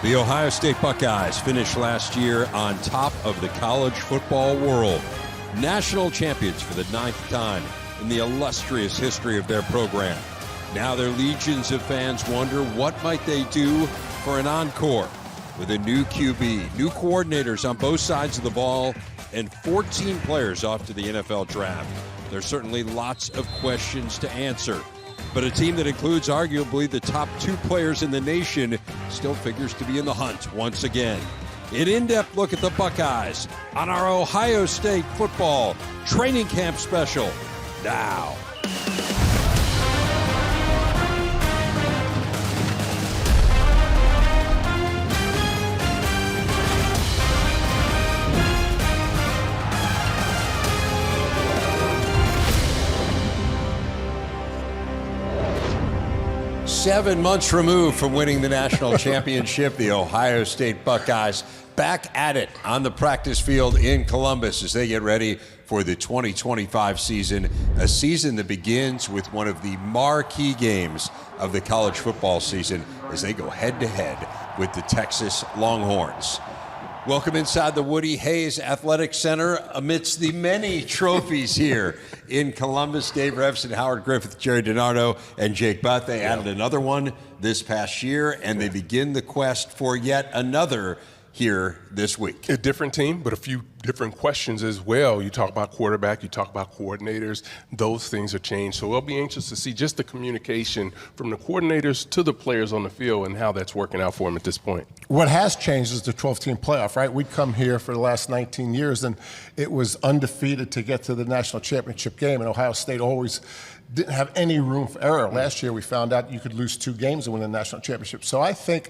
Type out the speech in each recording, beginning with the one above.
The Ohio State Buckeyes finished last year on top of the college football world. National champions for the 9th time in the illustrious history of their program. Now their legions of fans wonder what might they do for an encore with a new QB, new coordinators on both sides of the ball, and 14 players off to the NFL draft. There's certainly lots of questions to answer. But a team that includes arguably the top 2 players in the nation still figures to be in the hunt once again. An in-depth look at the Buckeyes on our Ohio State football training camp special now. Seven months removed from winning the national championship, the Ohio State Buckeyes back at it on the practice field in Columbus as they get ready for the 2025 season, a season that begins with one of the marquee games of the college football season as they go head-to-head with the Texas Longhorns. Welcome inside the Woody Hayes Athletic Center amidst the many trophies here in Columbus. Dave Revsine, Howard Griffith, Gerry, DiNardo, and Jake Butt. They added another one this past year, and they begin the quest for yet another here this week. A different team, but a few different questions as well. You talk about quarterback, you talk about coordinators. Those things are changed. So we'll be anxious to see just the communication from the coordinators to the players on the field and how that's working out for them at this point. What has changed is the 12-team playoff, right? We'd come here for the last 19 years, and it was undefeated to get to the national championship game, and Ohio State always didn't have any room for error. Last year we found out you could lose 2 games and win the national championship. So I think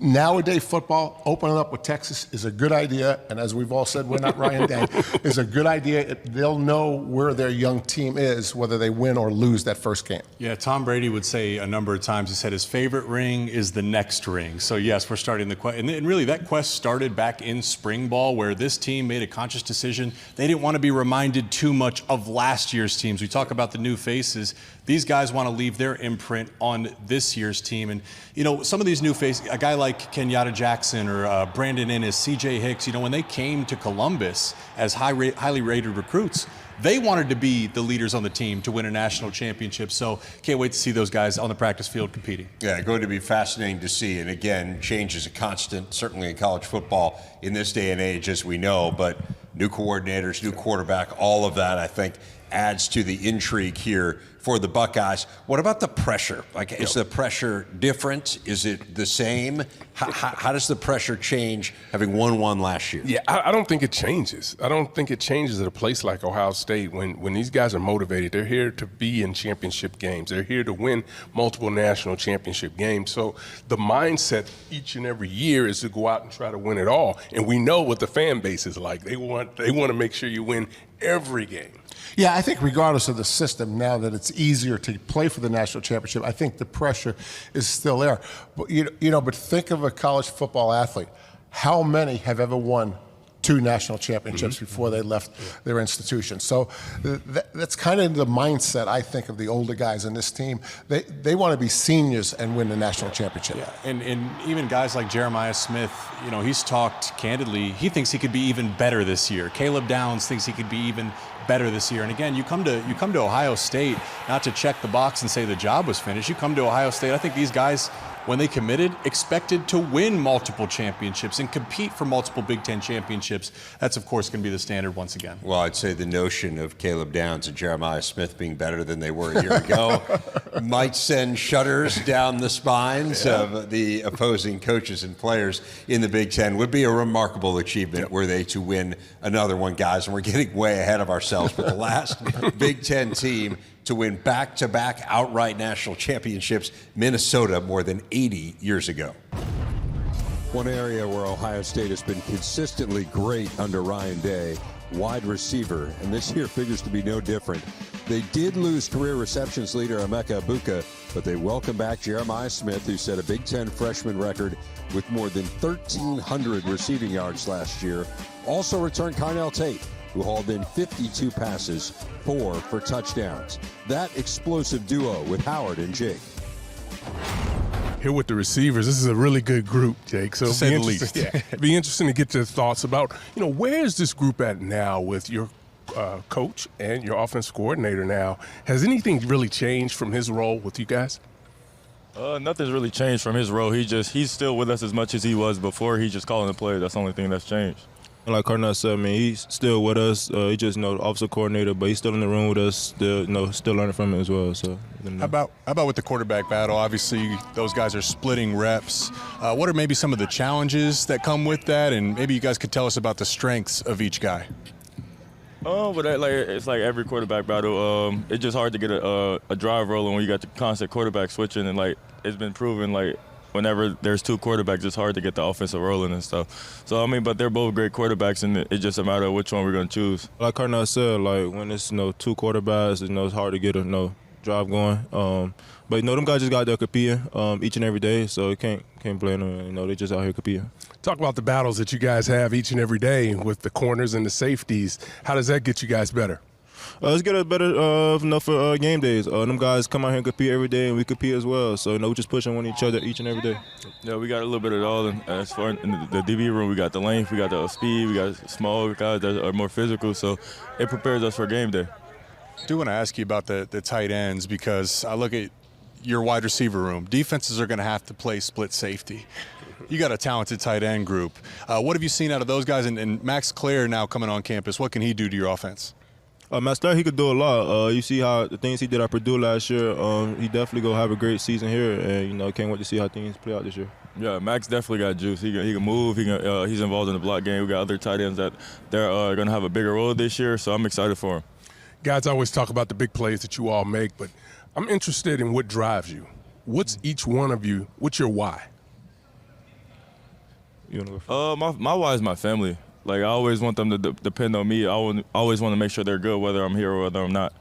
nowadays football, opening up with Texas is a good idea, and as we've all said, we're not Ryan Day, is a good idea. They'll know where their young team is, whether they win or lose that first game. Yeah, Tom Brady would say a number of times, he said his favorite ring is the next ring. So yes, we're starting the quest, and really that quest started back in spring ball where this team made a conscious decision. They didn't want to be reminded too much of last year's teams. We talk about the new faces. These guys want to leave their imprint on this year's team. And, you know, some of these new faces, a guy like Kenyatta Jackson or Brandon Innes, CJ Hicks, you know, when they came to Columbus as highly rated recruits, they wanted to be the leaders on the team to win a national championship. So can't wait to see those guys on the practice field competing. Yeah, going to be fascinating to see. And again, change is a constant, certainly in college football in this day and age, as we know. But new coordinators, new quarterback, all of that, I think, adds to the intrigue here for the Buckeyes. What about the pressure? Like, is the pressure different? Is it the same? How does the pressure change having won one last year? Yeah, I don't think it changes. I don't think it changes at a place like Ohio State. When these guys are motivated, they're here to be in championship games. They're here to win multiple national championship games. So the mindset each and every year is to go out and try to win it all. And we know what the fan base is like. They want to make sure you win every game. Yeah, I think regardless of the system, now that it's easier to play for the national championship, I think the pressure is still there. But but think of a college football athlete. How many have ever won 2 national championships before they left their institution? So that's kind of the mindset, I think, of the older guys in this team. They want to be seniors and win the national championship. Yeah, and even guys like Jeremiah Smith, you know, he's talked candidly. He thinks he could be even better this year. Caleb Downs thinks he could be even better this year. And again, you come to Ohio State not to check the box and say the job was finished. You come to Ohio State, I think these guys, when they committed, expected to win multiple championships and compete for multiple Big Ten championships. That's, of course, going to be the standard once again. Well, I'd say the notion of Caleb Downs and Jeremiah Smith being better than they were a year ago might send shudders down the spines of the opposing coaches and players in the Big Ten. Would be a remarkable achievement were they to win another one, guys. And we're getting way ahead of ourselves, but the last Big Ten team to win back-to-back outright national championships, Minnesota, more than 80 years ago. One area where Ohio State has been consistently great under Ryan Day, wide receiver, and this year figures to be no different. They did lose career receptions leader Emeka Egbuka, but they welcome back Jeremiah Smith, who set a Big Ten freshman record with more than 1,300 receiving yards last year. Also returned Carnell Tate, who hauled in 52 passes, 4 for touchdowns. That explosive duo with Howard and Jake. Here with the receivers, this is a really good group, Jake. So To say the least. It'd be interesting to get your thoughts about, where is this group at now with your coach and your offensive coordinator now? Has anything really changed from his role with you guys? Nothing's really changed from his role. He's still with us as much as he was before. He's just calling the play. That's the only thing that's changed. Like Carnell said, man, he's still with us. He just, offensive coordinator, but he's still in the room with us, still learning from him as well. So, How about with the quarterback battle? Obviously, those guys are splitting reps. What are maybe some of the challenges that come with that? And maybe you guys could tell us about the strengths of each guy. But it's like every quarterback battle. It's just hard to get a drive rolling when you got the constant quarterback switching, and it's been proven whenever there's two quarterbacks, it's hard to get the offensive rolling and stuff. So but they're both great quarterbacks, and it's just a matter of which one we're gonna choose. like Carnell said, when it's two quarterbacks, it's hard to get a drive going. But them guys just got there competing each and every day, so you can't blame them. They just out here competing. Talk about the battles that you guys have each and every day with the corners and the safeties. How does that get you guys better? Let's get us better for game days. Them guys come out here and compete every day, and we compete as well. So, we're just pushing on each other each and every day. Yeah, we got a little bit of it all. And as far in the DB room, we got the length, we got the speed, we got small guys that are more physical. So it prepares us for game day. I do want to ask you about the tight ends, because I look at your wide receiver room. Defenses are going to have to play split safety. You got a talented tight end group. What have you seen out of those guys? And Max Clare now coming on campus, what can he do to your offense? Max Clare, he could do a lot. You see how the things he did at Purdue last year. He definitely going to have a great season here, and can't wait to see how things play out this year. Yeah, Max definitely got juice. He can move. He's involved in the block game. We got other tight ends that they're going to have a bigger role this year, so I'm excited for him. Guys always talk about the big plays that you all make, but I'm interested in what drives you. What's each one of you? What's your why? You want to go first? My why is my family. I always want them to depend on me. I always want to make sure they're good, whether I'm here or whether I'm not.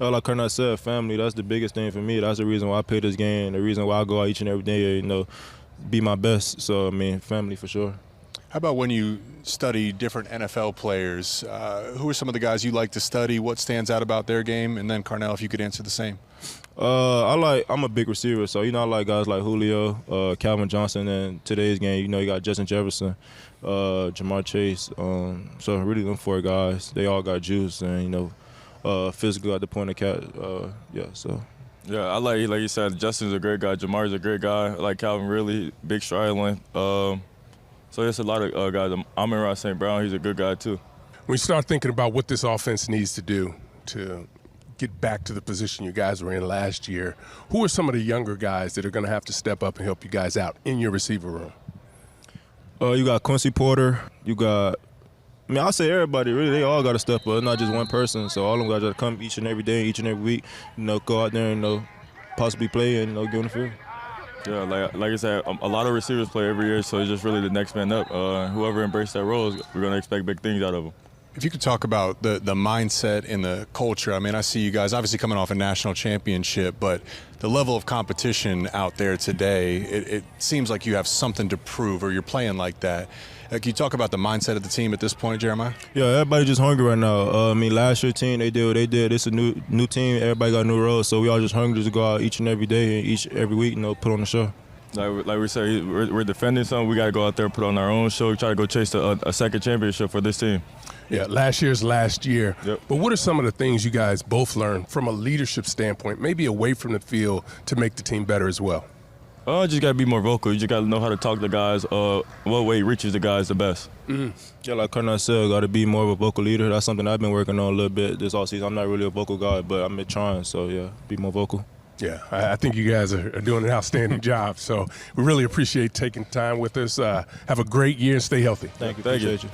Like Carnell said, family, that's the biggest thing for me. That's the reason why I play this game, the reason why I go out each and every day, be my best. So, family for sure. How about when you study different NFL players? Who are some of the guys you like to study? What stands out about their game? And then, Carnell, if you could answer the same. I'm a big receiver, so I like guys like Julio, Calvin Johnson, and today's game, you got Justin Jefferson, Jamar Chase. So really them four guys, they all got juice and physical at the point of cat. Yeah, I like you said, Justin's a great guy, Jamar's a great guy. I like Calvin, really big stride length. So there's a lot of guys. Amon-Ra St. Brown, he's a good guy too. When you start thinking about what this offense needs to do to get back to the position you guys were in last year, who are some of the younger guys that are going to have to step up and help you guys out in your receiver room? You got Quincy Porter. You got, I'll say everybody, really, they all got to step up. It's not just one person. So all them guys got to come each and every day, each and every week, go out there and possibly play and get on the field. Yeah, like I said, a lot of receivers play every year, so it's just really the next man up. Whoever embraces that role, we're going to expect big things out of them. If you could talk about the mindset and the culture. I see you guys obviously coming off a national championship, but the level of competition out there today, it seems like you have something to prove, or you're playing like that. Can you talk about the mindset of the team at this point, Jeremiah? Yeah, everybody just hungry right now. last year team, they did what they did. It's a new team. Everybody got new roles, so we all just hungry to go out each and every day and every week, put on the show. Like we say, we're defending something. We got to go out there and put on our own show. We try to go chase a second championship for this team. Yeah, last year's last year. Yep. But what are some of the things you guys both learned from a leadership standpoint, maybe away from the field, to make the team better as well? Just got to be more vocal. You just got to know how to talk to guys, what way reaches the guys the best. Mm-hmm. Yeah, like Carnell said, got to be more of a vocal leader. That's something I've been working on a little bit this offseason. I'm not really a vocal guy, but I've been trying, so yeah, be more vocal. Yeah, I think you guys are doing an outstanding job. So we really appreciate taking time with us. Have a great year and stay healthy. Thank you. Appreciate you.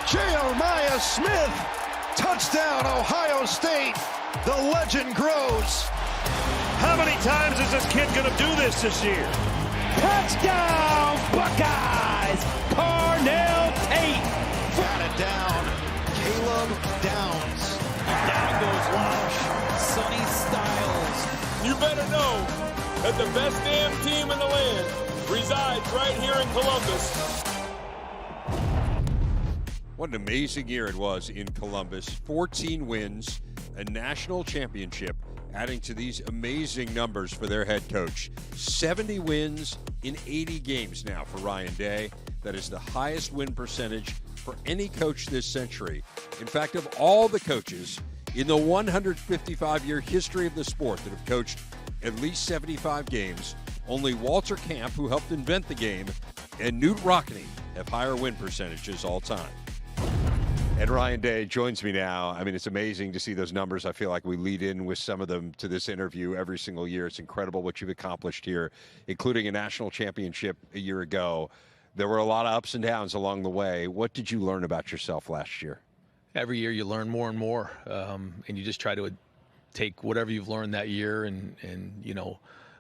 Jeremiah Smith, touchdown, Ohio State. The legend grows. How many times is this kid going to do this year? Touchdown, Buckeyes. Carnell Tate. Got it down. Caleb Downs. Down goes Walsh. Sonny Styles. You better know that the best damn team in the land resides right here in Columbus. What an amazing year it was in Columbus. 14 wins, a national championship, adding to these amazing numbers for their head coach. 70 wins in 80 games now for Ryan Day. That is the highest win percentage for any coach this century. In fact, of all the coaches in the 155-year history of the sport that have coached at least 75 games, only Walter Camp, who helped invent the game, and Knute Rockne have higher win percentages all time. And Ryan Day joins me now. I mean, it's amazing to see those numbers. I feel like we lead in with some of them to this interview every single year. It's incredible what you've accomplished here, including a national championship a year ago. There were a lot of ups and downs along the way. What did you learn about yourself last year? Every year you learn more and more, and you just try to take whatever you've learned that year and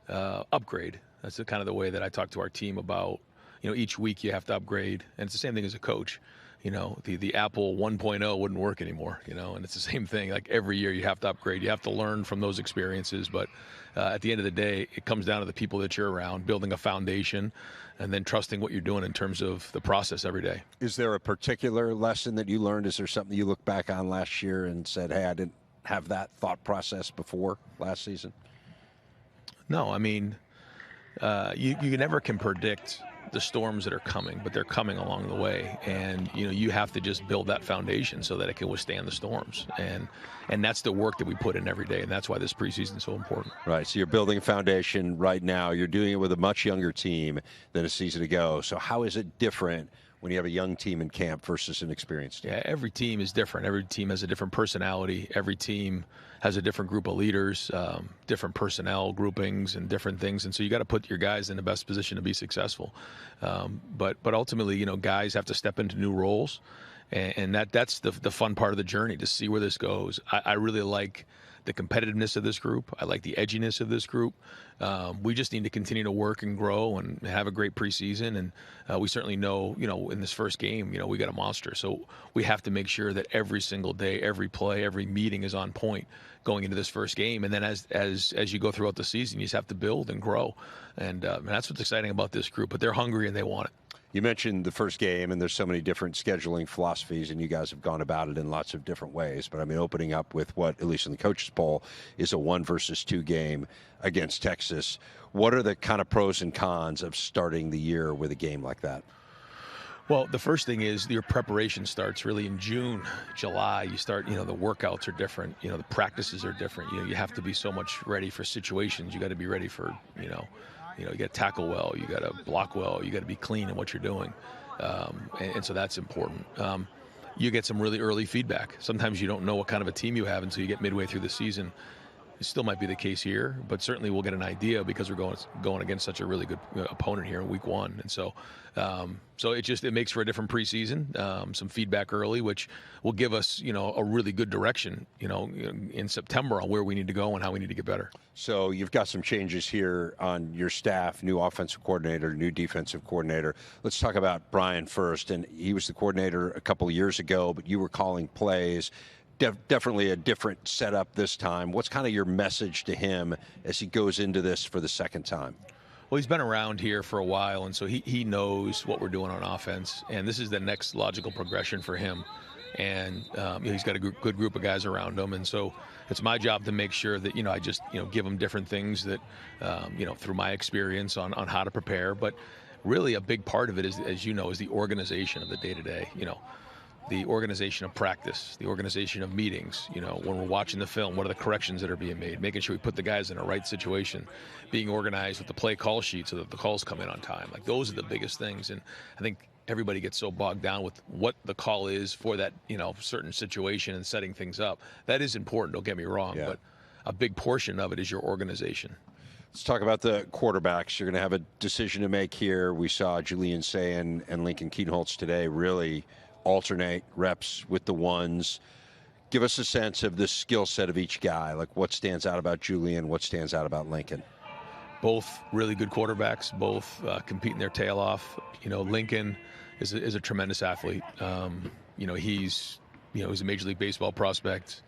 upgrade. That's kind of the way that I talk to our team about, each week you have to upgrade. And it's the same thing as a coach. The Apple 1.0 wouldn't work anymore, and it's the same thing. Like every year you have to upgrade. You have to learn from those experiences. But at the end of the day, it comes down to the people that you're around, building a foundation, and then trusting what you're doing in terms of the process every day. Is there a particular lesson that you learned? Is there something you look back on last year and said, hey, I didn't have that thought process before last season? No, I mean, you never can predict the storms that are coming, but they're coming along the way, and you have to just build that foundation so that it can withstand the storms, and that's the work that we put in every day, and that's why this preseason is so important. Right, so you're building a foundation right now. You're doing it with a much younger team than a season ago. So how is it different when you have a young team in camp versus an experienced team? Yeah, every team is different. Every team has a different personality. Every team has a different group of leaders, different personnel groupings and different things. And so you got to put your guys in the best position to be successful. But ultimately, guys have to step into new roles. And that's the fun part of the journey, to see where this goes. I really like the competitiveness of this group. I like the edginess of this group. We just need to continue to work and grow and have a great preseason. And we certainly know, in this first game, we got a monster. So we have to make sure that every single day, every play, every meeting is on point going into this first game. And then as you go throughout the season, you just have to build and grow. And that's what's exciting about this group. But they're hungry and they want it. You mentioned the first game, and there's so many different scheduling philosophies, and you guys have gone about it in lots of different ways. But, I mean, opening up with what, at least in the coaches' poll, is a 1-2 game against Texas. What are the kind of pros and cons of starting the year with a game like that? Well, the first thing is your preparation starts really in June, July. You start, the workouts are different. The practices are different. You have to be so much ready for situations. You got to be ready for, you got to tackle well, you got to block well, you got to be clean in what you're doing. And so that's important. You get some really early feedback. Sometimes you don't know what kind of a team you have until you get midway through the season. It still might be the case here, but certainly we'll get an idea because we're going against such a really good opponent here in week one. And so it makes for a different preseason, some feedback early, which will give us, a really good direction, in September on where we need to go and how we need to get better. So you've got some changes here on your staff, new offensive coordinator, new defensive coordinator. Let's talk about Brian first. And he was the coordinator a couple of years ago, but you were calling plays. Definitely a different setup this time. What's kind of your message to him as he goes into this for the second time? Well, he's been around here for a while, and so he knows what we're doing on offense, and this is the next logical progression for him. And he's got a good group of guys around him, and so it's my job to make sure that I just give him different things that through my experience on how to prepare. But really, a big part of it is, as is the organization of the day-to-day. The organization of practice, the organization of meetings, when we're watching the film, what are the corrections that are being made, making sure we put the guys in the right situation, being organized with the play call sheet so that the calls come in on time. Like, those are the biggest things. And I think everybody gets so bogged down with what the call is for that, certain situation and setting things up. That is important, don't get me wrong, but a big portion of it is your organization. Let's talk about the quarterbacks. You're going to have a decision to make here. We saw Julian Sayin and Lincoln Kienholz today really alternate reps with the ones. Give us a sense of the skill set of each guy, like what stands out about Julian, what stands out about Lincoln. Both really good quarterbacks, both competing their tail off. Lincoln is a tremendous athlete. He's a Major League Baseball prospect.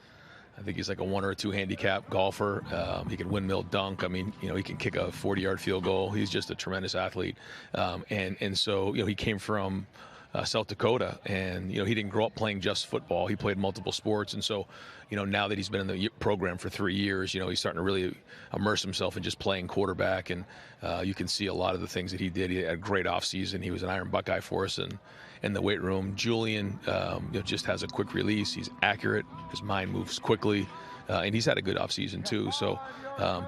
I think he's like a 1 or 2 handicap golfer. He can windmill dunk. I mean, he can kick a 40-yard field goal. He's just a tremendous athlete. And so, he came from South Dakota, and he didn't grow up playing just football. He played multiple sports, and so now that he's been in the program for 3 years, he's starting to really immerse himself in just playing quarterback, and you can see a lot of the things that he did. He had a great offseason. He was an Iron Buckeye for us, and in the weight room. Julian just has a quick release. He's accurate. His mind moves quickly, and he's had a good offseason too. So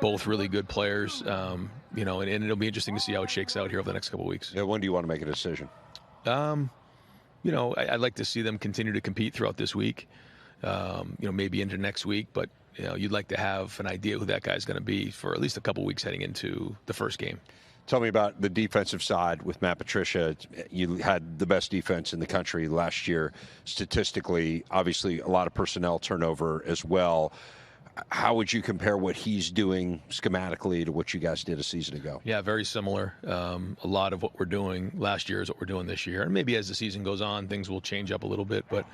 both really good players, and it'll be interesting to see how it shakes out here over the next couple of weeks. Yeah, when do you want to make a decision? I'd like to see them continue to compete throughout this week, maybe into next week, but you'd like to have an idea who that guy's going to be for at least a couple weeks heading into the first game. Tell me about the defensive side with Matt Patricia. You had the best defense in the country last year statistically. Obviously, a lot of personnel turnover as well. How would you compare what he's doing schematically to what you guys did a season ago? Yeah, very similar. A lot of what we're doing last year is what we're doing this year. And maybe as the season goes on, things will change up a little bit. But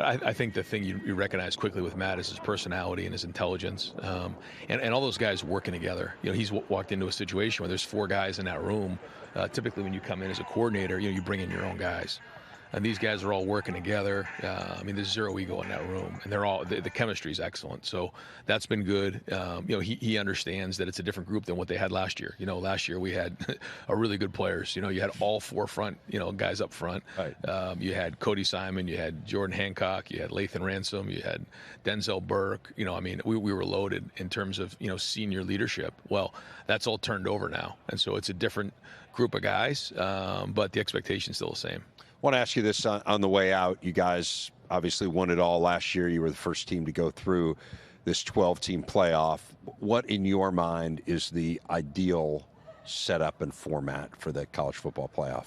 I think the thing you recognize quickly with Matt is his personality and his intelligence, and all those guys working together. He's walked into a situation where there's 4 guys in that room. Typically, when you come in as a coordinator, you bring in your own guys. And these guys are all working together. There's zero ego in that room, and they're all the chemistry is excellent. So that's been good. He understands that it's a different group than what they had last year. Last year we had a really good players. You had all 4 front, guys up front. Right. You had Cody Simon, you had Jordan Hancock, you had Lathan Ransom, you had Denzel Burke. We were loaded in terms of senior leadership. Well, that's all turned over now, and so it's a different group of guys, but the expectation's still the same. I want to ask you this on the way out. You guys obviously won it all last year. You were the first team to go through this 12-team playoff. What, in your mind, is the ideal setup and format for the college football playoff?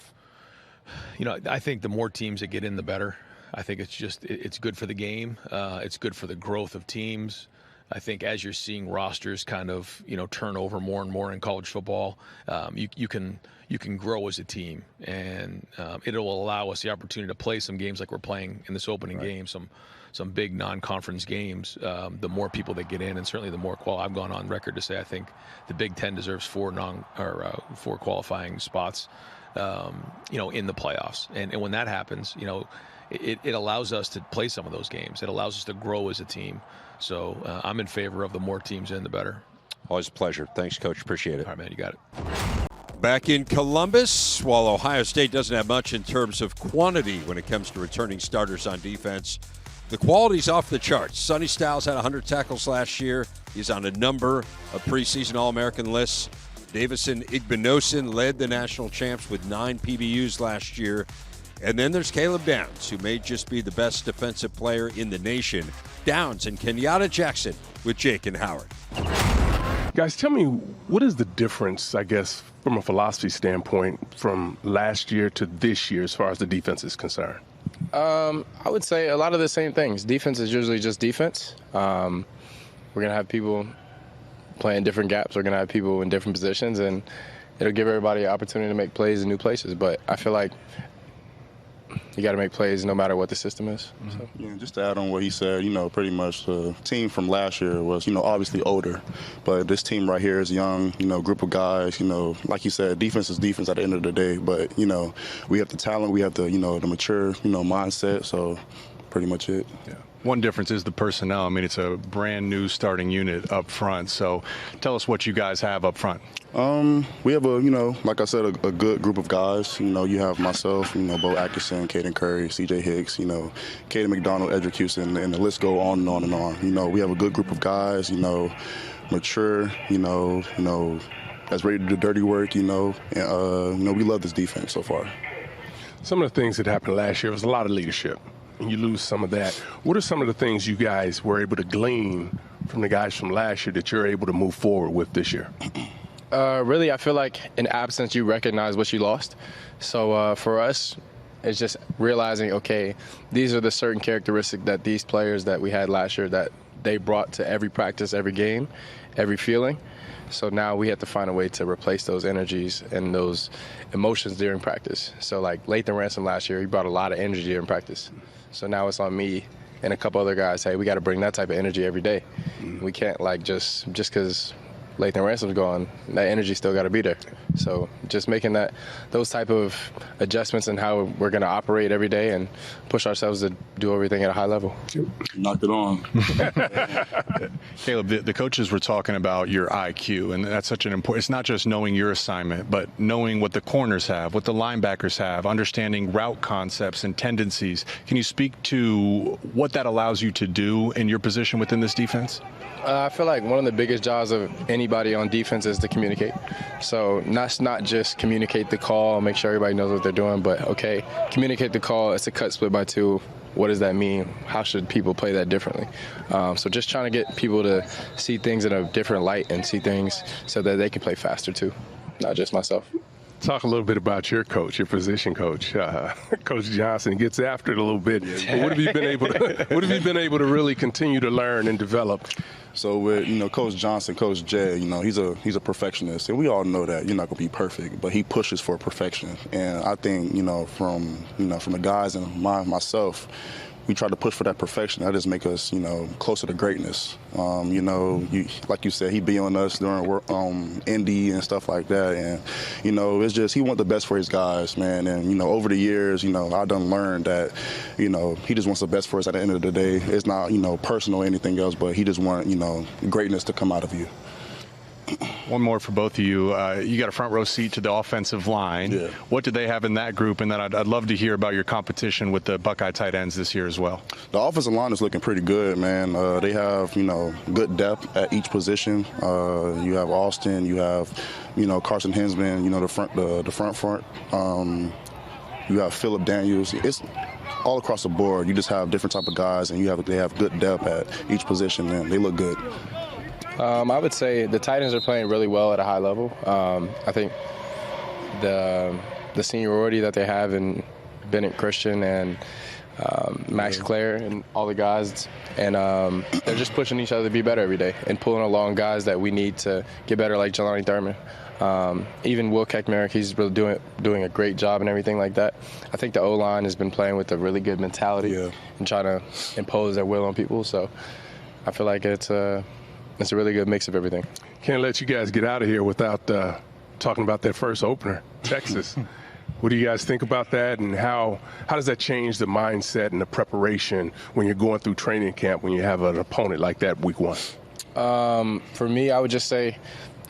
I think the more teams that get in, the better. I think it's good for the game. It's good for the growth of teams. I think as you're seeing rosters kind of turn over more and more in college football, you can grow as a team, and it'll allow us the opportunity to play some games like we're playing in this opening game, some big non-conference games. The more people that get in, and certainly the more I've gone on record to say I think the Big Ten deserves 4 qualifying spots, in the playoffs, and when that happens, it allows us to play some of those games. It allows us to grow as a team. So I'm in favor of the more teams in, the better. Always a pleasure. Thanks, Coach. Appreciate it. All right, man, you got it. Back in Columbus, while Ohio State doesn't have much in terms of quantity when it comes to returning starters on defense, the quality's off the charts. Sonny Styles had 100 tackles last year. He's on a number of preseason All-American lists. Davison Igbinosun led the national champs with 9 PBUs last year. And then there's Caleb Downs, who may just be the best defensive player in the nation. Downs and Kenyatta Jackson with Jake and Howard. Guys, tell me, what is the difference, I guess, from a philosophy standpoint from last year to this year as far as the defense is concerned? I would say a lot of the same things. Defense is usually just defense. We're going to have people playing different gaps. We're going to have people in different positions, and it'll give everybody an opportunity to make plays in new places. But I feel like you got to make plays no matter what the system is. So. Yeah, just to add on what he said, pretty much the team from last year was, obviously older. But this team right here is young, group of guys, like you said, defense is defense at the end of the day. But, we have the talent, we have the, the mature, mindset. So pretty much it. Yeah. One difference is the personnel. It's a brand new starting unit up front. So tell us what you guys have up front. We have like I said, a good group of guys. You have myself, Bo Atkinson, Caden Curry, CJ Hicks, Caden McDonald, Edric Houston, and the list go on and on and on. We have a good group of guys, mature, that's ready to do dirty work, and, we love this defense so far. Some of the things that happened last year was a lot of leadership, and you lose some of that. What are some of the things you guys were able to glean from the guys from last year that you're able to move forward with this year? Really, I feel like in absence, you recognize what you lost. So for us, it's just realizing, okay, these are the certain characteristics that these players that we had last year that they brought to every practice, every game, every feeling. So now we have to find a way to replace those energies and those emotions during practice. So like Lathan Ransom last year, he brought a lot of energy during practice. So now it's on me and a couple other guys, hey, we got to bring that type of energy every day. We can't just because Lathan Ransom's gone, that energy still got to be there. So just making those type of adjustments in how we're going to operate every day and push ourselves to do everything at a high level. Knocked it on. Caleb, the coaches were talking about your IQ, and that's such an important, it's not just knowing your assignment, but knowing what the corners have, what the linebackers have, understanding route concepts and tendencies. Can you speak to what that allows you to do in your position within this defense? I feel like one of the biggest jobs of anybody on defense is to communicate. So that's not just communicate the call, make sure everybody knows what they're doing, but okay, communicate the call, it's a cut split by 2. What does that mean? How should people play that differently? So just trying to get people to see things in a different light and see things so that they can play faster too, not just myself. Talk a little bit about your coach, your position coach. Coach Johnson gets after it a little bit. But what have you been able to really continue to learn and develop? So with Coach Johnson, Coach Jay, he's a perfectionist, and we all know that you're not gonna be perfect, but he pushes for perfection. And I think from the guys and myself, we try to push for that perfection. That just make us closer to greatness. Like you said, he be on us during work, Indy and stuff like that, and it's just he want the best for his guys, man. And over the years, I done learned that he just wants the best for us. At the end of the day, it's not personal or anything else, but he just want greatness to come out of you. One more for both of you. You got a front row seat to the offensive line. Yeah. What do they have in that group? And then I'd love to hear about your competition with the Buckeye tight ends this year as well. The offensive line is looking pretty good, man. They have, good depth at each position. You have Austin, you have, Carson Hinsman, the front. You have Phillip Daniels. It's all across the board. You just have different type of guys, and they have good depth at each position, and they look good. I would say the Titans are playing really well at a high level. I think the seniority that they have in Bennett Christian and Max Clare and all the guys, and they're just pushing each other to be better every day and pulling along guys that we need to get better, like Jelani Thurman. Even Will Keckmerrick, he's really doing a great job and everything like that. I think the O-line has been playing with a really good mentality and trying to impose their will on people. So I feel like it's a really good mix of everything. Can't let you guys get out of here without talking about that first opener, Texas. What do you guys think about that, and how does that change the mindset and the preparation when you're going through training camp when you have an opponent like that week 1? For me, I would just say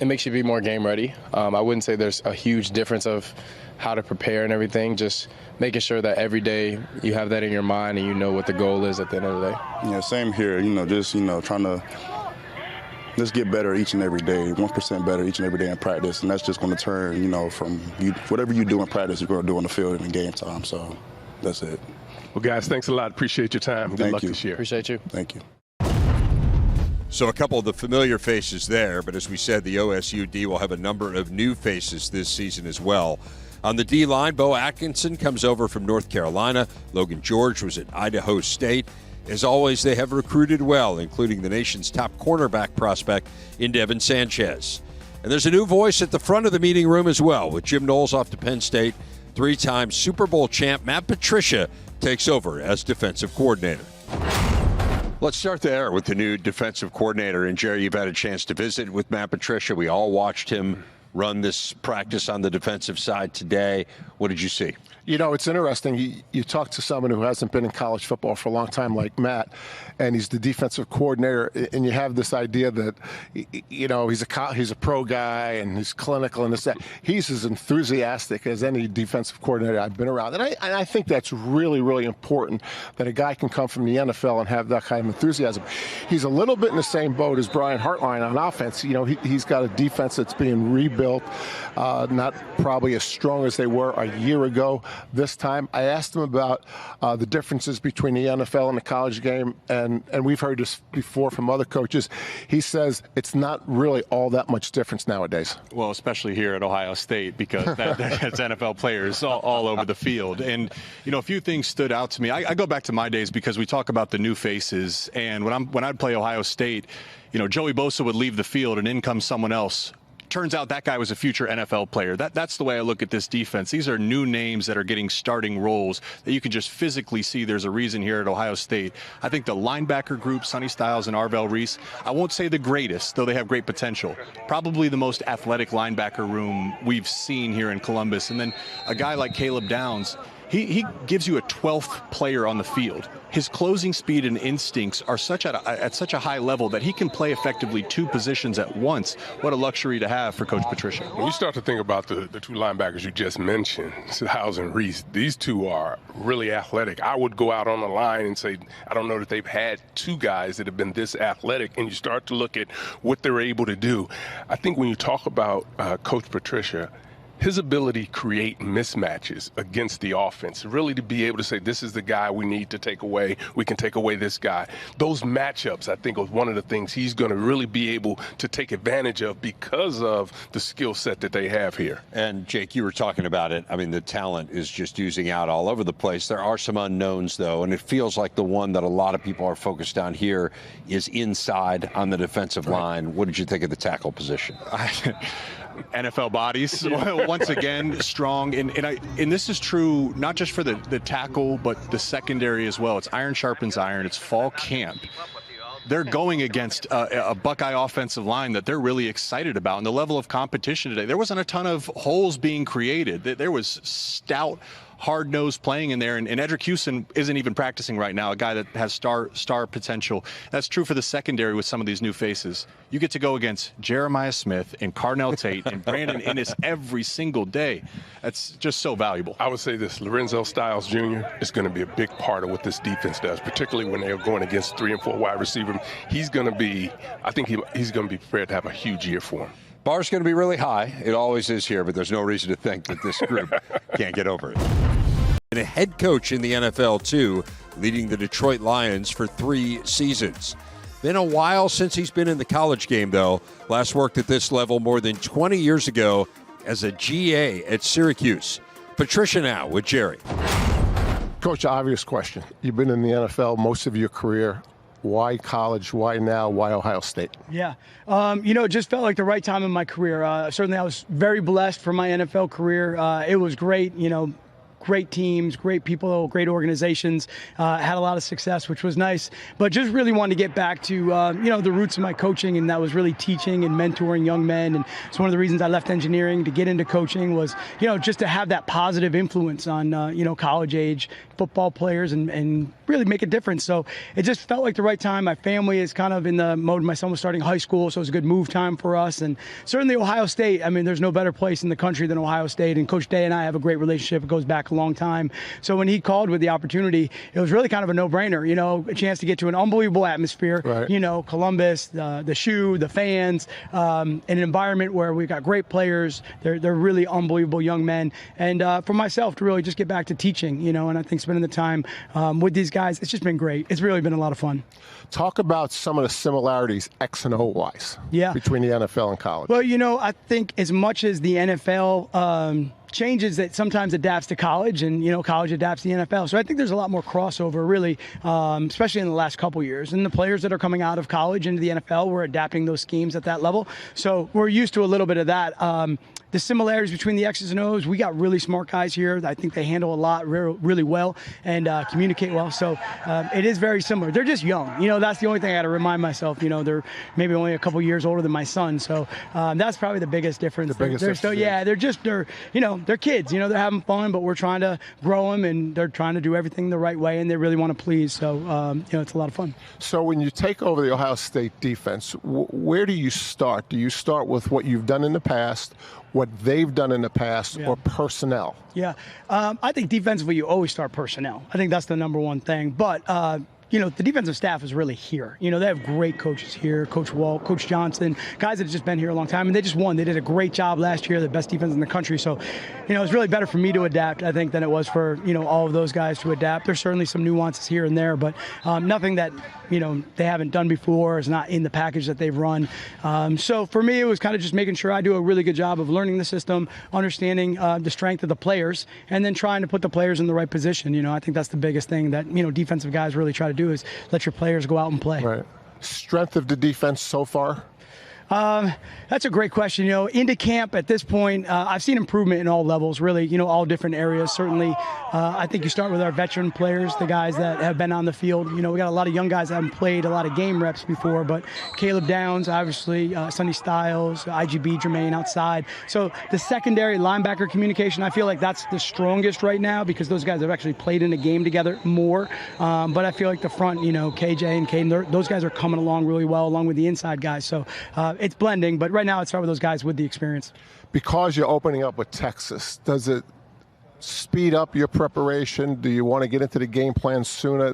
it makes you be more game ready. I wouldn't say there's a huge difference of how to prepare and everything, just making sure that every day you have that in your mind and you know what the goal is at the end of the day. Yeah, same here. Trying to just get better each and every day, 1% better each and every day in practice, and that's just going to turn, from whatever you do in practice, you're going to do on the field in game time. So that's it. Well, guys, thanks a lot. Appreciate your time. Good luck this year. Appreciate you. Thank you. So a couple of the familiar faces there, but as we said, the OSU D will have a number of new faces this season as well. On the D line, Bo Atkinson comes over from North Carolina. Logan George was at Idaho State. As always, they have recruited well, including the nation's top cornerback prospect in Devin Sanchez. And there's a new voice at the front of the meeting room as well, with Jim Knowles off to Penn State. 3-time Super Bowl champ Matt Patricia takes over as defensive coordinator. Let's start there with the new defensive coordinator. And Gerry, you've had a chance to visit with Matt Patricia. We all watched him run this practice on the defensive side today. What did you see? It's interesting. You talk to someone who hasn't been in college football for a long time like Matt, and he's the defensive coordinator, and you have this idea that, he's a pro guy and he's clinical and this, that. He's as enthusiastic as any defensive coordinator I've been around. And I think that's really, really important, that a guy can come from the NFL and have that kind of enthusiasm. He's a little bit in the same boat as Brian Hartline on offense. He's got a defense that's being rebuilt, not probably as strong as they were a year ago. This time, I asked him about the differences between the NFL and the college game, and we've heard this before from other coaches. He says it's not really all that much difference nowadays. Well, especially here at Ohio State, because that's NFL players all over the field. And, a few things stood out to me. I go back to my days because we talk about the new faces, and when I'd play Ohio State, Joey Bosa would leave the field and in comes someone else turns out that guy was a future NFL player. That's the way I look at this defense. These are new names that are getting starting roles that you can just physically see there's a reason here at Ohio State. I think the linebacker group, Sonny Styles and Arvell Reese, I won't say the greatest, though they have great potential. Probably the most athletic linebacker room we've seen here in Columbus. And then a guy like Caleb Downs, he gives you a 12th player on the field. His closing speed and instincts are at such a high level that he can play effectively 2 positions at once. What a luxury to have for Coach Patricia. When you start to think about the 2 linebackers you just mentioned, Styles and Reese, these 2 are really athletic. I would go out on the line and say, I don't know that they've had 2 guys that have been this athletic, and you start to look at what they're able to do. I think when you talk about Coach Patricia, his ability to create mismatches against the offense, really to be able to say, this is the guy we need to take away. We can take away this guy. Those matchups, I think, was one of the things he's going to really be able to take advantage of because of the skill set that they have here. And, Jake, you were talking about it. I mean, the talent is just oozing out all over the place. There are some unknowns, though, and it feels like the one that a lot of people are focused on here is inside on the defensive line. What did you think of the tackle position? NFL bodies, once again, strong. And this is true not just for the tackle, but the secondary as well. It's iron sharpens iron. It's fall camp. They're going against a Buckeye offensive line that they're really excited about. And the level of competition today, there wasn't a ton of holes being created. There was stout, hard-nosed playing in there, and Edric Houston isn't even practicing right now, a guy that has star potential. That's true for the secondary with some of these new faces. You get to go against Jeremiah Smith and Carnell Tate and Brandon Innes every single day. That's just so valuable. I would say this, Lorenzo Styles Jr. is going to be a big part of what this defense does, particularly when they're going against 3 and 4 wide receivers. He's going to be, I think he's going to be prepared to have a huge year for him. Bar's going to be really high. It always is here, but there's no reason to think that this group can't get over it. And a head coach in the NFL, too, leading the Detroit Lions for 3 seasons. Been a while since he's been in the college game, though. Last worked at this level more than 20 years ago as a GA at Syracuse. Patricia now with Gerry. Coach, obvious question. You've been in the NFL most of your career. Why college? Why now? Why Ohio State? Yeah, it just felt like the right time in my career. Certainly I was very blessed for my NFL career. It was great, great teams, great people, great organizations, had a lot of success, which was nice, but just really wanted to get back to, the roots of my coaching, and that was really teaching and mentoring young men. And it's one of the reasons I left engineering to get into coaching was, just to have that positive influence on, college age football players and really make a difference. So it just felt like the right time. My family is kind of in the mode. My son was starting high school, so it was a good move time for us. And certainly Ohio State, there's no better place in the country than Ohio State. And Coach Day and I have a great relationship. It goes back a long time. So when he called with the opportunity, it was really kind of a no-brainer, a chance to get to an unbelievable atmosphere, right. Columbus, the shoe, the fans, an environment where we've got great players. They're really unbelievable young men. And for myself to really just get back to teaching, and I think spending the time with these guys, it's just been great. It's really been a lot of fun. Talk about some of the similarities X and O-wise between the NFL and college. Well, I think as much as the NFL changes, that sometimes adapts to college, and college adapts to the NFL. So I think there's a lot more crossover, really, especially in the last couple years. And the players that are coming out of college into the NFL, we're adapting those schemes at that level. So we're used to a little bit of that. The similarities between the X's and O's, we got really smart guys here. I think they handle a lot really well and communicate well. So it is very similar. They're just young. That's the only thing I got to remind myself. They're maybe only a couple years older than my son. So that's probably the biggest difference. They're kids. They're having fun, but we're trying to grow them, and they're trying to do everything the right way, and they really want to please. So it's a lot of fun. So when you take over the Ohio State defense, where do you start? Do you start with what you've done in the past, what they've done in the past, or personnel? Yeah, I think defensively you always start personnel. I think that's the number one thing. But the defensive staff is really here. They have great coaches here, Coach Walt, Coach Johnson, guys that have just been here a long time, and they just won. They did a great job last year, the best defense in the country. So, it's really better for me to adapt, I think, than it was for, all of those guys to adapt. There's certainly some nuances here and there, but nothing that, they haven't done before, is not in the package that they've run. So for me, it was kind of just making sure I do a really good job of learning the system, understanding the strength of the players, and then trying to put the players in the right position. I think that's the biggest thing that, defensive guys really try to do is let your players go out and play. Right. Strength of the defense so far? That's a great question. Into camp at this point, I've seen improvement in all levels, really, all different areas. Certainly, I think you start with our veteran players, the guys that have been on the field. We got a lot of young guys that haven't played a lot of game reps before, but Caleb Downs, obviously, Sonny Styles, IGB, Jermaine outside. So the secondary linebacker communication, I feel like that's the strongest right now because those guys have actually played in a game together more. But I feel like the front, KJ and Caden, those guys are coming along really well, along with the inside guys. So it's blending, but right now I'd start with those guys with the experience. Because you're opening up with Texas, does it speed up your preparation? Do you want to get into the game plan sooner?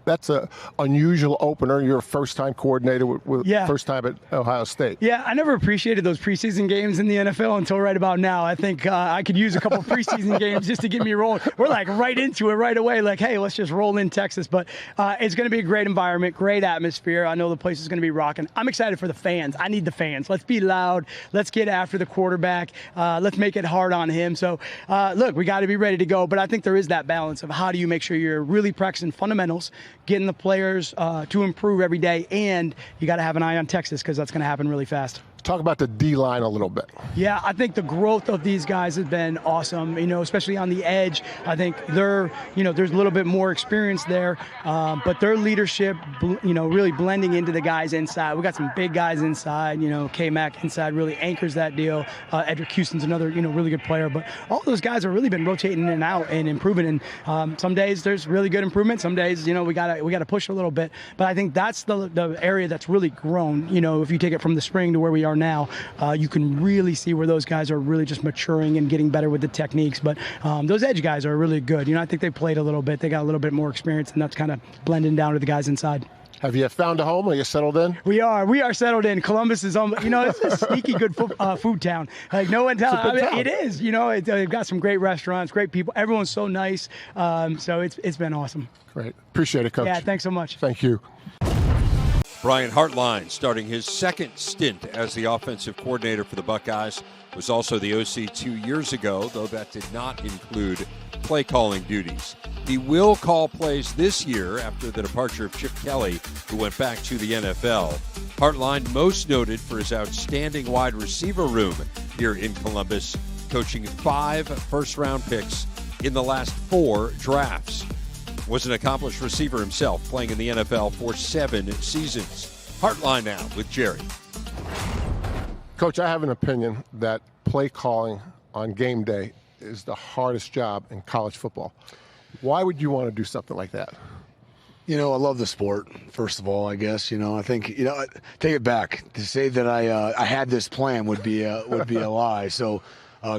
That's a unusual opener. You're a first-time coordinator with first time at Ohio State. Yeah, I never appreciated those preseason games in the NFL until right about now. I think I could use a couple preseason games just to get me rolling. We're like right into it right away. Like, hey, let's just roll in Texas. But it's going to be a great environment, great atmosphere. I know the place is going to be rocking. I'm excited for the fans. I need the fans. Let's be loud. Let's get after the quarterback. Let's make it hard on him. So, look, we got to be ready to go, but I think there is that balance of how do you make sure you're really practicing fundamentals, getting the players to improve every day, and you got to have an eye on Texas because that's going to happen really fast. Talk about the D-line a little bit. Yeah, I think the growth of these guys has been awesome, especially on the edge. I think there's a little bit more experience there, but their leadership, really blending into the guys inside. We got some big guys inside, K-Mac inside really anchors that deal. Edric Houston's another, really good player, but all those guys have really been rotating in and out and improving. And some days there's really good improvement. Some days, we gotta push a little bit, but I think that's the area that's really grown. If you take it from the spring to where we are now, you can really see where those guys are really just maturing and getting better with the techniques. But those edge guys are really good. I think they played a little bit. They got a little bit more experience, and that's kind of blending down to the guys inside. Have you found a home? Are you settled in? We are settled in. Columbus is it's a sneaky good food town. Like no one tells. It is. They've got some great restaurants, great people. Everyone's so nice. So it's been awesome. Great. Appreciate it, Coach. Yeah, thanks so much. Thank you. Brian Hartline, starting his second stint as the offensive coordinator for the Buckeyes, was also the OC 2 years ago, though that did not include play calling duties. He will call plays this year after the departure of Chip Kelly, who went back to the NFL. Hartline most noted for his outstanding wide receiver room here in Columbus, coaching 5 first-round picks in the last 4 drafts. Was an accomplished receiver himself, playing in the NFL for 7 seasons. Hartline now with Gerry. Coach, I have an opinion that play calling on game day is the hardest job in college football. Why would you want to do something like that? I love the sport, first of all, I guess. I think, take it back. To say that I had this plan would be a lie. So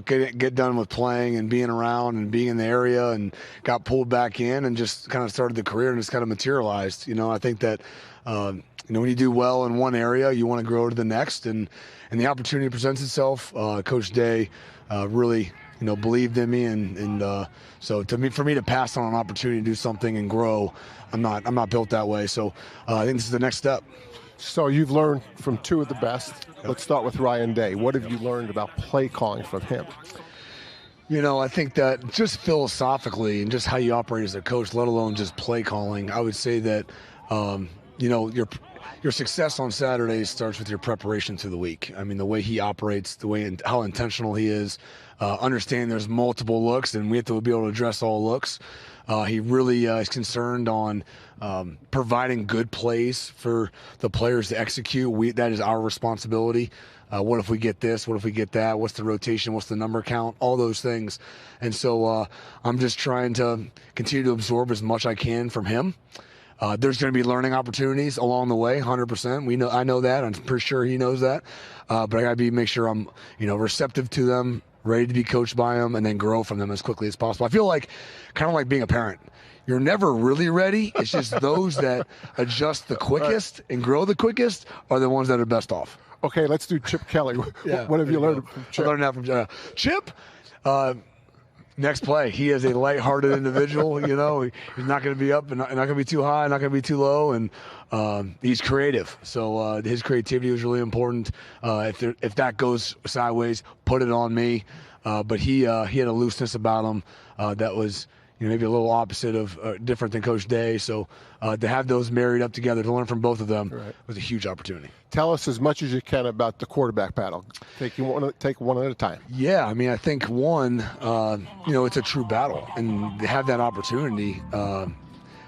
get done with playing and being around and being in the area and got pulled back in and just kind of started the career and just kind of materialized. I think that, when you do well in one area, you want to grow to the next. And the opportunity presents itself. Coach Day really, believed in me. And so for me to pass on an opportunity to do something and grow, I'm not built that way. So I think this is the next step. So you've learned from 2 of the best. Let's start with Ryan Day. What have you learned about play calling from him? I think that just philosophically and just how you operate as a coach, let alone just play calling, I would say that, your success on Saturdays starts with your preparation through the week. I mean, the way he operates, the way how intentional he is, understanding there's multiple looks and we have to be able to address all looks. He really is concerned on providing good plays for the players to execute. That is our responsibility. What if we get this? What if we get that? What's the rotation? What's the number count? All those things. And so I'm just trying to continue to absorb as much I can from him. There's going to be learning opportunities along the way, 100%. I know that. I'm pretty sure he knows that. But I got to make sure I'm, receptive to them, ready to be coached by them, and then grow from them as quickly as possible. I feel like kind of like being a parent. You're never really ready. It's just those that adjust the quickest and grow the quickest are the ones that are best off. Okay, let's do Chip Kelly. What have you learned from Chip? I learned that from Chip. Next play, he is a lighthearted individual. He's not going to be up and not going to be too high, not going to be too low, and he's creative. So his creativity was really important. If that goes sideways, put it on me. But he had a looseness about him that was maybe a little opposite of different than Coach Day. So to have those married up together, to learn from both of them was a huge opportunity. Tell us as much as you can about the quarterback battle. Take one at a time. Yeah, I mean, I think one, it's a true battle, and to have that opportunity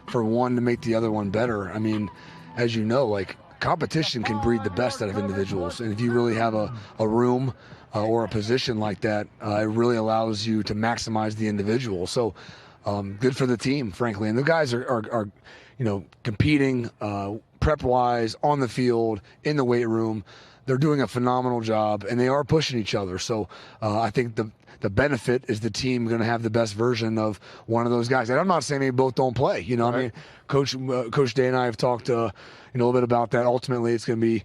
for one to make the other one better. I mean, as you know, like, competition can breed the best out of individuals, and if you really have a room or a position like that, it really allows you to maximize the individual. So good for the team, frankly. And the guys are competing prep-wise, on the field, in the weight room. They're doing a phenomenal job, and they are pushing each other. So I think the benefit is the team going to have the best version of one of those guys. And I'm not saying they both don't play. I mean, Coach Day and I have talked a little bit about that. Ultimately, it's going to be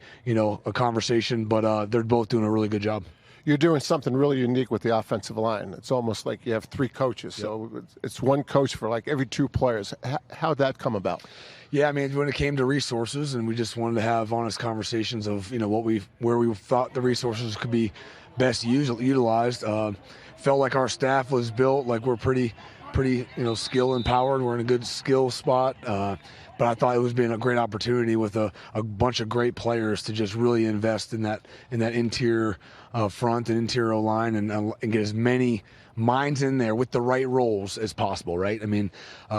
a conversation, but they're both doing a really good job. You're doing something really unique with the offensive line. It's almost like you have 3 coaches. So it's one coach for like every 2 players. How'd that come about? Yeah, I mean, when it came to resources, and we just wanted to have honest conversations of where we thought the resources could be best utilized. Felt like our staff was built like we're pretty skill empowered. We're in a good skill spot. But I thought it was being a great opportunity with a bunch of great players to just really invest in that interior front and interior line and get as many minds in there with the right roles as possible, right? I mean,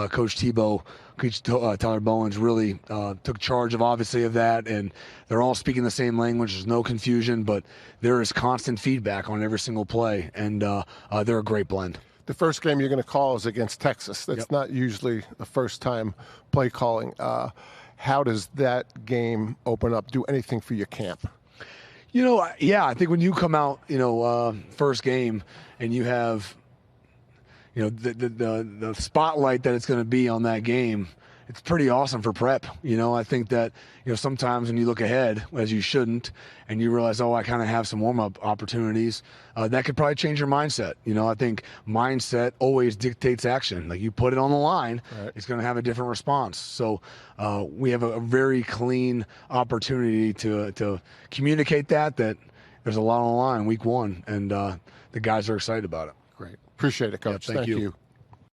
Coach Tyler Bowens really took charge of that, and they're all speaking the same language. There's no confusion, but there is constant feedback on every single play, and they're a great blend. The first game you're going to call is against Texas. That's not usually the first time play calling. How does that game open up? Do anything for your camp? I think when you come out, first game and you have, the spotlight that it's going to be on that game, it's pretty awesome for prep. I think that, sometimes when you look ahead, as you shouldn't, and you realize, I kind of have some warm-up opportunities, that could probably change your mindset. I think mindset always dictates action. Like, you put it on the line, it's going to have a different response. So we have a very clean opportunity to communicate that there's a lot on the line week 1, and the guys are excited about it. Great. Appreciate it, Coach. Thank you.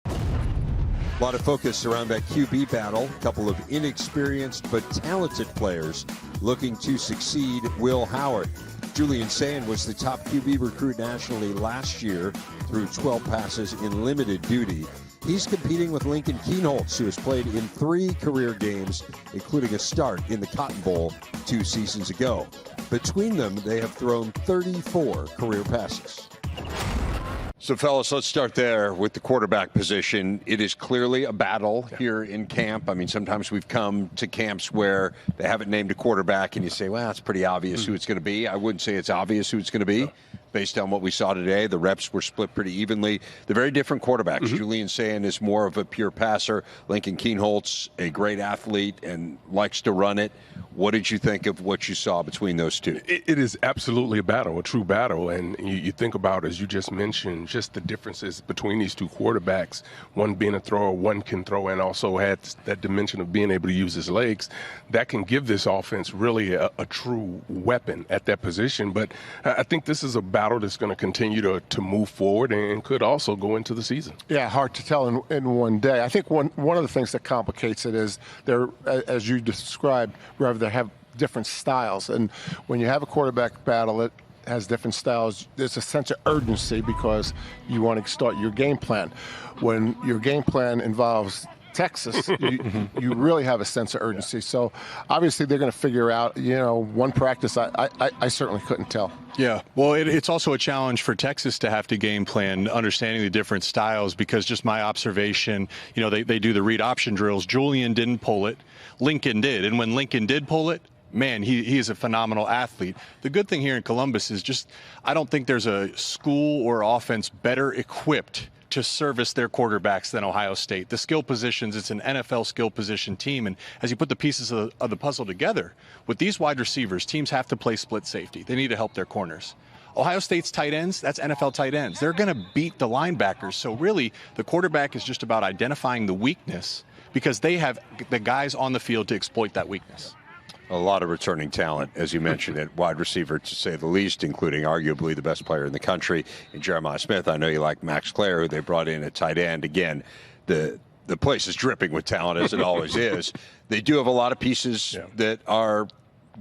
A lot of focus around that QB battle. A couple of inexperienced but talented players looking to succeed. Will Howard. Julian Sayin was the top QB recruit nationally last year through 12 passes in limited duty. He's competing with Lincoln Kienholz, who has played in 3 career games, including a start in the Cotton Bowl 2 seasons ago. Between them, they have thrown 34 career passes. So, fellas, let's start there with the quarterback position. It is clearly a battle here in camp. I mean, sometimes we've come to camps where they haven't named a quarterback, and you say, well, it's pretty obvious who it's going to be. I wouldn't say it's obvious who it's going to be. Based on what we saw today, the reps were split pretty evenly. They're very different quarterbacks. Julian Sayin is more of a pure passer. Lincoln Kienholz, a great athlete and likes to run it. What did you think of what you saw between those two? It is absolutely a battle, a true battle. And you think about, as you just mentioned, just the differences between these 2 quarterbacks. One being a thrower, one can throw, and also had that dimension of being able to use his legs. That can give this offense really a true weapon at that position. But I think this is a battle that's going to continue to move forward and could also go into the season. Yeah, hard to tell in one day. I think one of the things that complicates it is they're, as you described, Rev, they have different styles. And when you have a quarterback battle, it has different styles. There's a sense of urgency because you want to start your game plan. When your game plan involves Texas, you really have a sense of urgency. So obviously they're going to figure out, one practice, I certainly couldn't tell. Yeah, well, it's also a challenge for Texas to have to game plan, understanding the different styles, because just my observation, they do the read option drills. Julian didn't pull it. Lincoln did. And when Lincoln did pull it, man, he is a phenomenal athlete. The good thing here in Columbus is just I don't think there's a school or offense better equipped to service their quarterbacks than Ohio State. The skill positions, it's an NFL skill position team, and as you put the pieces of the puzzle together, with these wide receivers, teams have to play split safety. They need to help their corners. Ohio State's tight ends, that's NFL tight ends. They're going to beat the linebackers, so really the quarterback is just about identifying the weakness because they have the guys on the field to exploit that weakness. A lot of returning talent, as you mentioned, at wide receiver, to say the least, including arguably the best player in the country in Jeremiah Smith. I know you like Max Clare, who they brought in at tight end. Again, the place is dripping with talent, as it always is. They do have a lot of pieces that are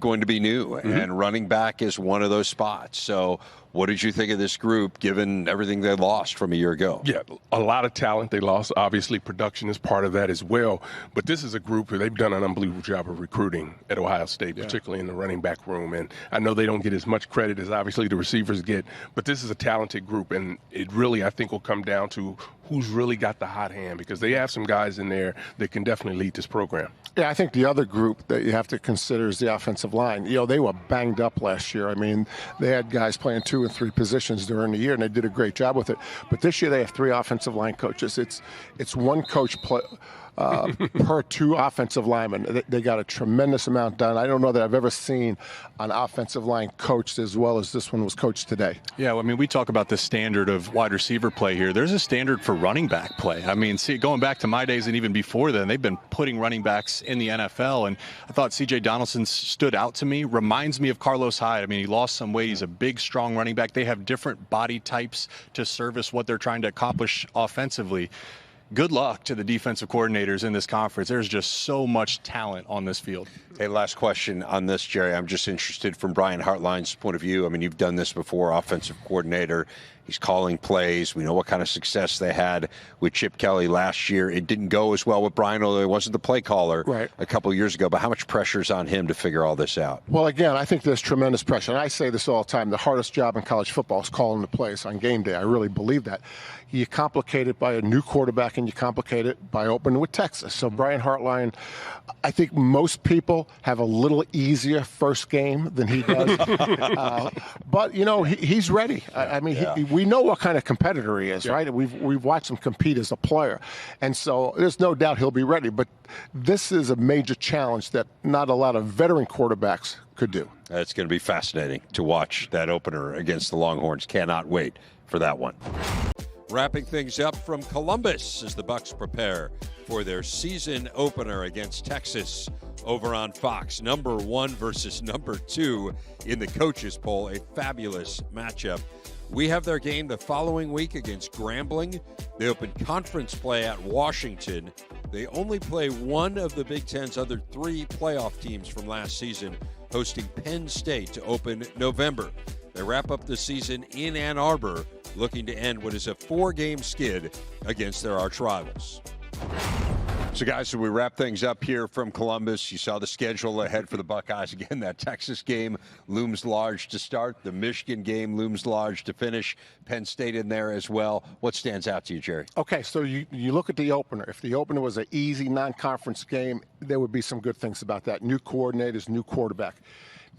going to be new, and running back is one of those spots. So what did you think of this group, given everything they lost from a year ago? Yeah, a lot of talent they lost. Obviously, production is part of that as well. But this is a group who they've done an unbelievable job of recruiting at Ohio State, particularly in the running back room. And I know they don't get as much credit as obviously the receivers get, but this is a talented group. And it really, I think, will come down to who's really got the hot hand, because they have some guys in there that can definitely lead this program. Yeah, I think the other group that you have to consider is the offensive line. You know, they were banged up last year. I mean, they had guys playing 2 and 3 positions during the year, and they did a great job with it. But this year they have 3 offensive line coaches. It's one coach per 2 offensive linemen. They got a tremendous amount done. I don't know that I've ever seen an offensive line coached as well as this one was coached today. Yeah, well, I mean, we talk about the standard of wide receiver play here. There's a standard for running back play. I mean, see, going back to my days and even before then, they've been putting running backs in the NFL, and I thought C.J. Donaldson stood out to me. Reminds me of Carlos Hyde. I mean, he lost some weight. He's a big, strong running back. They have different body types to service what they're trying to accomplish offensively. Good luck to the defensive coordinators in this conference. There's just so much talent on this field. Hey, last question on this, Gerry. I'm just interested from Brian Hartline's point of view. I mean, you've done this before, offensive coordinator. He's calling plays. We know what kind of success they had with Chip Kelly last year. It didn't go as well with Brian, although he wasn't the play caller a couple of years ago. But how much pressure is on him to figure all this out? Well, again, I think there's tremendous pressure. And I say this all the time. The hardest job in college football is calling the plays on game day. I really believe that. You complicate it by a new quarterback, and you complicate it by opening with Texas. So Brian Hartline, I think most people have a little easier first game than he does. But, you know, he's ready. I mean, we know what kind of competitor he is, right? We've watched him compete as a player. And so there's no doubt he'll be ready. But this is a major challenge that not a lot of veteran quarterbacks could do. It's going to be fascinating to watch that opener against the Longhorns. Cannot wait for that one. Wrapping things up from Columbus as the Bucs prepare for their season opener against Texas over on Fox. Number 1 versus number 2 in the coaches poll. A fabulous matchup. We have their game the following week against Grambling. They open conference play at Washington. They only play one of the Big Ten's other 3 playoff teams from last season, hosting Penn State to open November. They wrap up the season in Ann Arbor, looking to end what is a 4-game skid against their arch rivals. So, guys, so we wrap things up here from Columbus. You saw the schedule ahead for the Buckeyes. Again, that Texas game looms large to start. The Michigan game looms large to finish. Penn State in there as well. What stands out to you, Gerry? Okay, so you look at the opener. If the opener was an easy non-conference game, there would be some good things about that. New coordinators, new quarterback.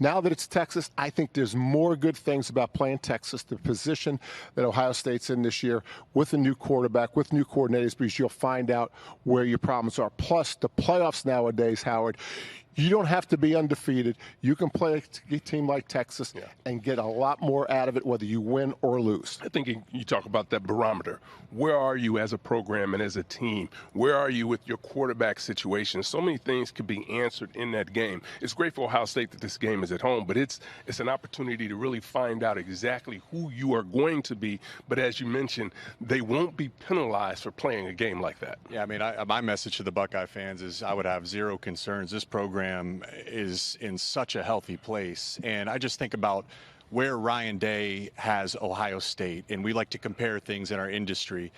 Now that it's Texas, I think there's more good things about playing Texas, the position that Ohio State's in this year, with a new quarterback, with new coordinators, because you'll find out where your problems are. Plus, the playoffs nowadays, Howard, you don't have to be undefeated. You can play a team like Texas and get a lot more out of it, whether you win or lose. I think you talk about that barometer. Where are you as a program and as a team? Where are you with your quarterback situation? So many things could be answered in that game. It's great for Ohio State that this game is at home, but it's an opportunity to really find out exactly who you are going to be. But as you mentioned, they won't be penalized for playing a game like that. Yeah, I mean, my message to the Buckeye fans is I would have zero concerns. This program is in such a healthy place. And I just think about where Ryan Day has Ohio State, and we like to compare things in our industry.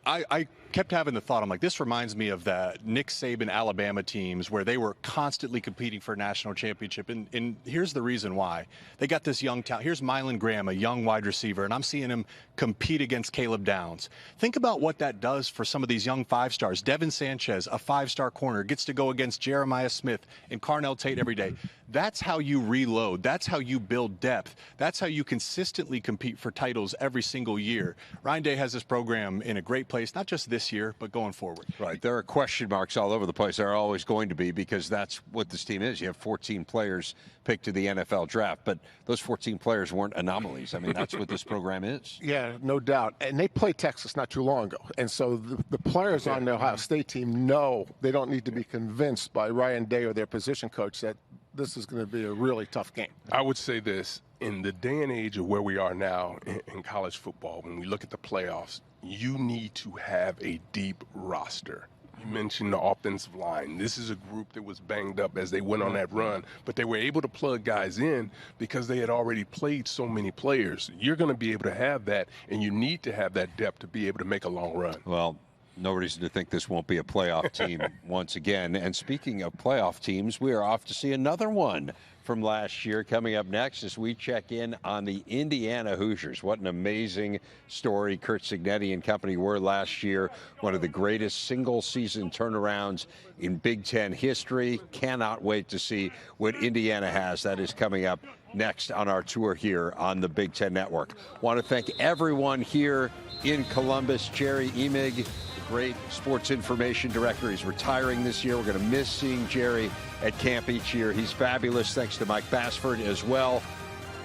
I kept having the thought, I'm like, this reminds me of the Nick Saban Alabama teams where they were constantly competing for a national championship. And here's the reason why. They got this young talent. Here's Mylan Graham, a young wide receiver, and I'm seeing him compete against Caleb Downs. Think about what that does for some of these young 5-stars. Devin Sanchez, a 5-star corner, gets to go against Jeremiah Smith and Carnell Tate every day. That's how you reload. That's how you build depth. That's how you consistently compete for titles every single year. Ryan Day has this program in a great place, not just this year, but going forward. Right. There are question marks all over the place. There are always going to be, because that's what this team is. You have 14 players picked to the NFL draft, but those 14 players weren't anomalies. I mean, that's what this program is. Yeah, no doubt. And they played Texas not too long ago. And so the players on the Ohio State team know they don't need to be convinced by Ryan Day or their position coach that this is going to be a really tough game. I would say this. In the day and age of where we are now in college football, when we look at the playoffs, you need to have a deep roster. You mentioned the offensive line. This is a group that was banged up as they went on that run, but they were able to plug guys in because they had already played so many players. You're going to be able to have that, and you need to have that depth to be able to make a long run. Well, no reason to think this won't be a playoff team once again. And speaking of playoff teams, we are off to see another one from last year coming up next as we check in on the Indiana Hoosiers. What an amazing story Curt Cignetti and company were last year. One of the greatest single-season turnarounds in Big Ten history. Cannot wait to see what Indiana has. That is coming up next on our tour here on the Big Ten Network. Want to thank everyone here in Columbus. Gerry Emig, the great sports information director. He's retiring this year. We're going to miss seeing Gerry at camp each year. He's fabulous. Thanks to Mike Bassford as well.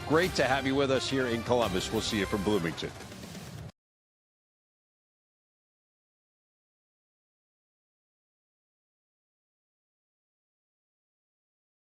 Great to have you with us here in Columbus. We'll see you from Bloomington.